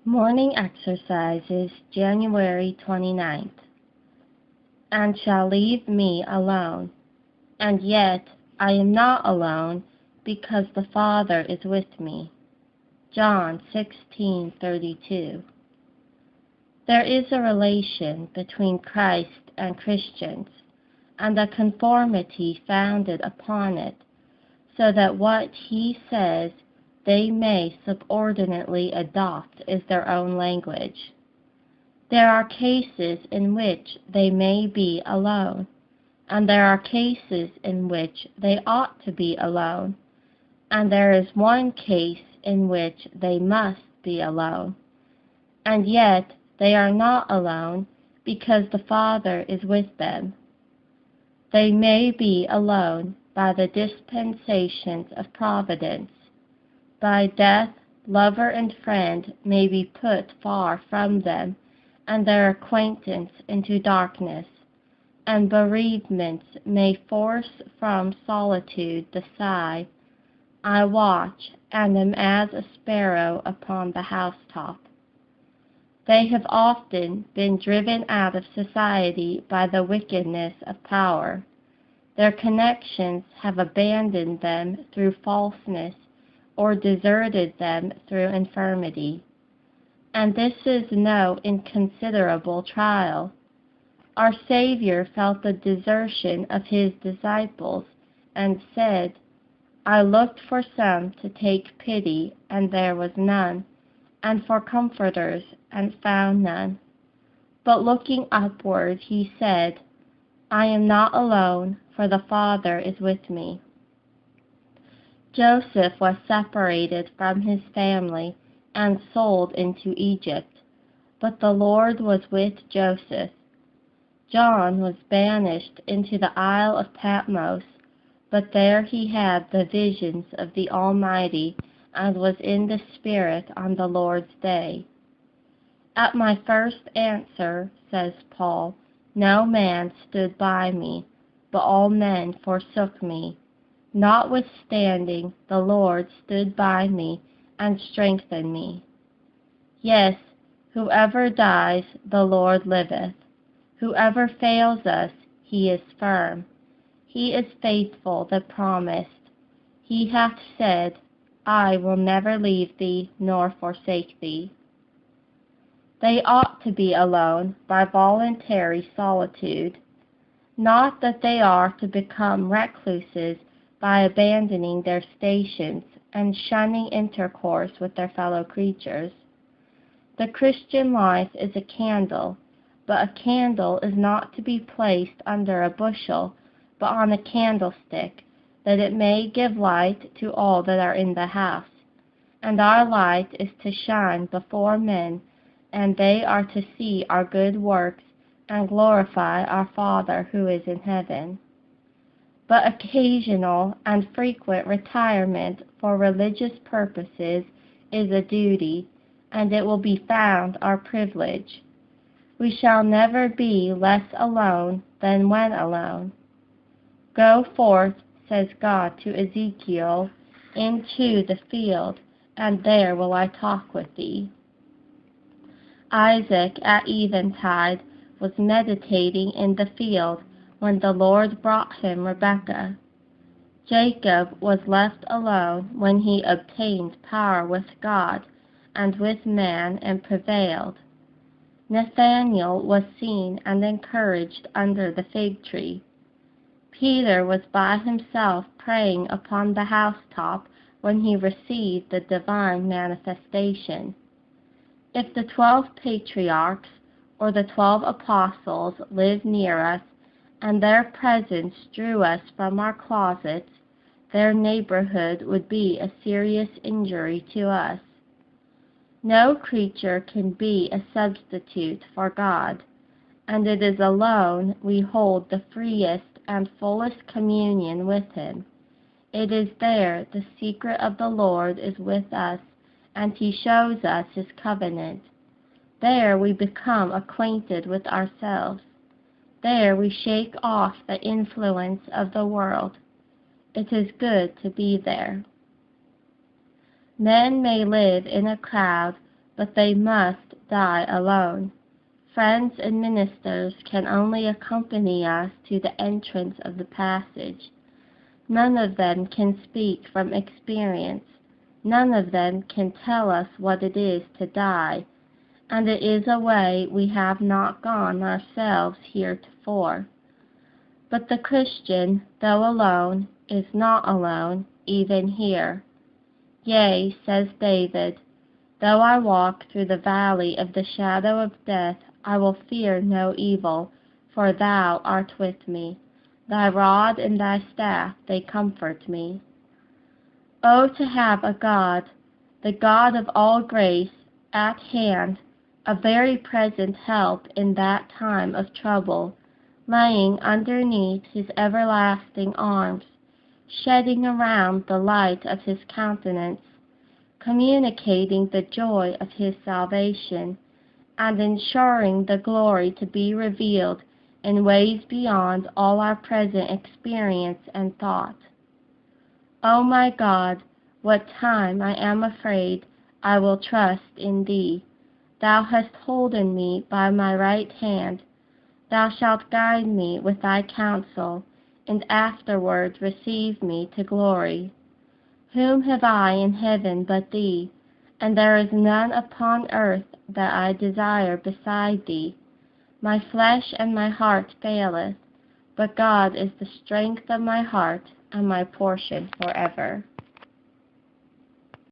Morning exercises, January 29th. And shall leave me alone. And yet I am not alone, because the Father is with me. John 16:32. There is a relation between Christ and Christians, and a conformity founded upon it, so that what he says they may subordinately adopt as their own language. There are cases in which they may be alone, and there are cases in which they ought to be alone, and there is one case in which they must be alone. And yet they are not alone, because the Father is with them. They may be alone by the dispensations of providence. By death, lover and friend may be put far from them, and their acquaintance into darkness, and bereavements may force from solitude the sigh, I watch, and am as a sparrow upon the housetop. They have often been driven out of society by the wickedness of power. Their connections have abandoned them through falseness, or deserted them through infirmity. And this is no inconsiderable trial. Our Savior felt the desertion of his disciples, and said, I looked for some to take pity, and there was none, and for comforters, and found none. But looking upward, he said, I am not alone, for the Father is with me. Joseph was separated from his family and sold into Egypt, but the Lord was with Joseph. John was banished into the Isle of Patmos, but there he had the visions of the Almighty, and was in the Spirit on the Lord's day. At my first answer, says Paul, no man stood by me, but all men forsook me. Notwithstanding, the Lord stood by me and strengthened me. Yes, whoever dies, the Lord liveth. Whoever fails us, he is firm. He is faithful that promised. He hath said, I will never leave thee nor forsake thee. They ought to be alone by voluntary solitude. Not that they are to become recluses by abandoning their stations and shunning intercourse with their fellow creatures. The Christian life is a candle, but a candle is not to be placed under a bushel, but on a candlestick, that it may give light to all that are in the house. And our light is to shine before men, and they are to see our good works and glorify our Father who is in heaven. But occasional and frequent retirement for religious purposes is a duty, and it will be found our privilege. We shall never be less alone than when alone. Go forth, says God to Ezekiel, into the field, and there will I talk with thee. Isaac at eventide was meditating in the field when the Lord brought him Rebekah. Jacob was left alone when he obtained power with God and with man and prevailed. Nathanael was seen and encouraged under the fig tree. Peter was by himself praying upon the housetop when he received the divine manifestation. If the 12 patriarchs or the 12 apostles lived near us, and their presence drew us from our closets, their neighborhood would be a serious injury to us. No creature can be a substitute for God, and it is alone we hold the freest and fullest communion with Him. It is there the secret of the Lord is with us, and He shows us His covenant. There we become acquainted with ourselves. There we shake off the influence of the world. It is good to be there. Men may live in a crowd, but they must die alone. Friends and ministers can only accompany us to the entrance of the passage. None of them can speak from experience. None of them can tell us what it is to die, and it is a way we have not gone ourselves heretofore. But the Christian, though alone, is not alone, even here. Yea, says David, though I walk through the valley of the shadow of death, I will fear no evil, for thou art with me. Thy rod and thy staff, they comfort me. Oh, to have a God, the God of all grace, at hand, a very present help in that time of trouble, lying underneath his everlasting arms, shedding around the light of his countenance, communicating the joy of his salvation, and ensuring the glory to be revealed in ways beyond all our present experience and thought. O my God, what time I am afraid, I will trust in thee. Thou hast holden me by my right hand. Thou shalt guide me with thy counsel, and afterward receive me to glory. Whom have I in heaven but thee? And there is none upon earth that I desire beside thee. My flesh and my heart faileth, but God is the strength of my heart and my portion forever.